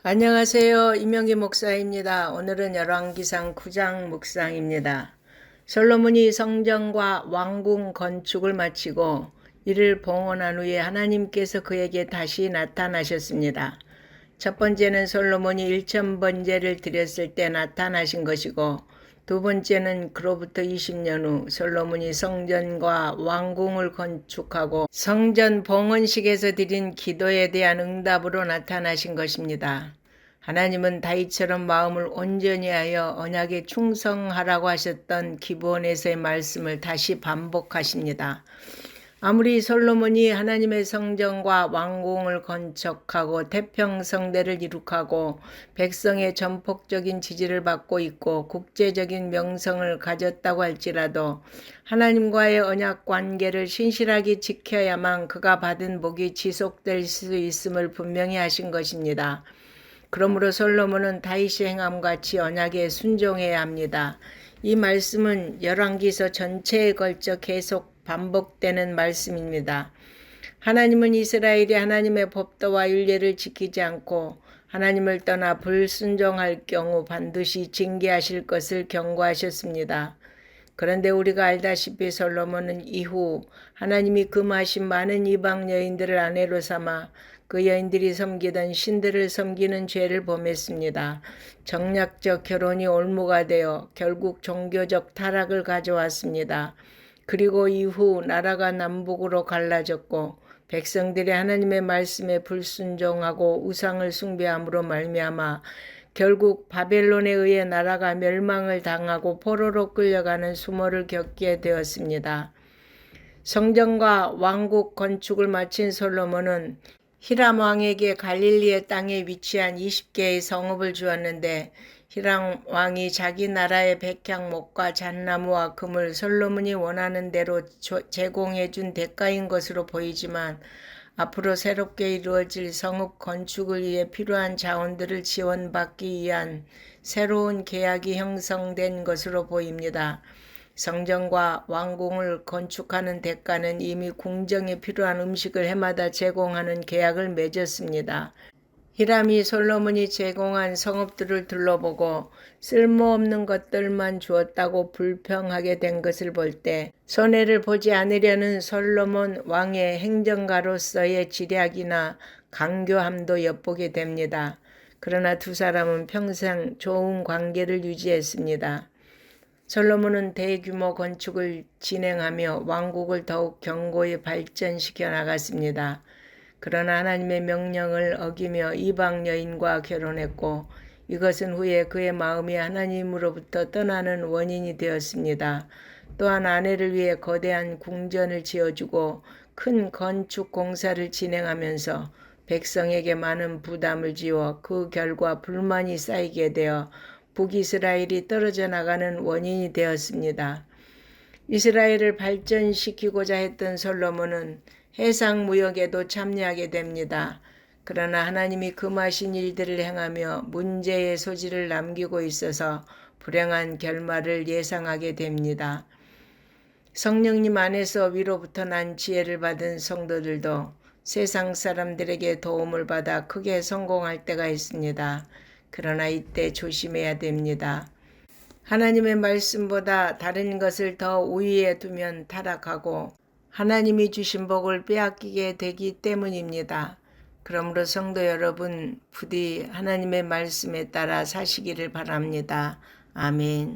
안녕하세요. 이명기 목사입니다. 오늘은 열왕기상 9장 묵상입니다. 솔로몬이 성전과 왕궁 건축을 마치고 이를 봉헌한 후에 하나님께서 그에게 다시 나타나셨습니다. 첫 번째는 솔로몬이 1000번제를 드렸을 때 나타나신 것이고, 두 번째는 그로부터 20년 후 솔로몬이 성전과 왕궁을 건축하고 성전 봉헌식에서 드린 기도에 대한 응답으로 나타나신 것입니다. 하나님은 다윗처럼 마음을 온전히 하여 언약에 충성하라고 하셨던 기브온에서의 말씀을 다시 반복하십니다. 아무리 솔로몬이 하나님의 성전과 왕궁을 건축하고 태평성대를 이룩하고 백성의 전폭적인 지지를 받고 있고 국제적인 명성을 가졌다고 할지라도 하나님과의 언약 관계를 신실하게 지켜야만 그가 받은 복이 지속될 수 있음을 분명히 하신 것입니다. 그러므로 솔로몬은 다윗의 행함같이 언약에 순종해야 합니다. 이 말씀은 열왕기서 전체에 걸쳐 계속 반복되는 말씀입니다. 하나님은 이스라엘이 하나님의 법도와 율례를 지키지 않고 하나님을 떠나 불순종할 경우 반드시 징계하실 것을 경고하셨습니다. 그런데 우리가 알다시피 솔로몬은 이후 하나님이 금하신 많은 이방 여인들을 아내로 삼아 그 여인들이 섬기던 신들을 섬기는 죄를 범했습니다. 정략적 결혼이 올무가 되어 결국 종교적 타락을 가져왔습니다. 그리고 이후 나라가 남북으로 갈라졌고 백성들이 하나님의 말씀에 불순종하고 우상을 숭배함으로 말미암아 결국 바벨론에 의해 나라가 멸망을 당하고 포로로 끌려가는 수모를 겪게 되었습니다. 성전과 왕국 건축을 마친 솔로몬은 히람 왕에게 갈릴리의 땅에 위치한 20개의 성읍을 주었는데, 히람 왕이 자기 나라의 백향목과 잣나무와 금을 솔로몬이 원하는 대로 제공해 준 대가인 것으로 보이지만, 앞으로 새롭게 이루어질 성읍 건축을 위해 필요한 자원들을 지원받기 위한 새로운 계약이 형성된 것으로 보입니다. 성전과 왕궁을 건축하는 대가는 이미 궁정에 필요한 음식을 해마다 제공하는 계약을 맺었습니다. 히람이 솔로몬이 제공한 성읍들을 둘러보고 쓸모없는 것들만 주었다고 불평하게 된 것을 볼 때 손해를 보지 않으려는 솔로몬 왕의 행정가로서의 지략이나 강교함도 엿보게 됩니다. 그러나 두 사람은 평생 좋은 관계를 유지했습니다. 솔로몬은 대규모 건축을 진행하며 왕국을 더욱 견고히 발전시켜 나갔습니다. 그러나 하나님의 명령을 어기며 이방 여인과 결혼했고, 이것은 후에 그의 마음이 하나님으로부터 떠나는 원인이 되었습니다. 또한 아내를 위해 거대한 궁전을 지어주고 큰 건축 공사를 진행하면서 백성에게 많은 부담을 지워 그 결과 불만이 쌓이게 되어 북이스라엘이 떨어져 나가는 원인이 되었습니다. 이스라엘을 발전시키고자 했던 솔로몬은 해상 무역에도 참여하게 됩니다. 그러나 하나님이 금하신 일들을 행하며 문제의 소지를 남기고 있어서 불행한 결말을 예상하게 됩니다. 성령님 안에서 위로부터 난 지혜를 받은 성도들도 세상 사람들에게 도움을 받아 크게 성공할 때가 있습니다. 그러나 이때 조심해야 됩니다. 하나님의 말씀보다 다른 것을 더 우위에 두면 타락하고 하나님이 주신 복을 빼앗기게 되기 때문입니다. 그러므로 성도 여러분, 부디 하나님의 말씀에 따라 사시기를 바랍니다. 아멘.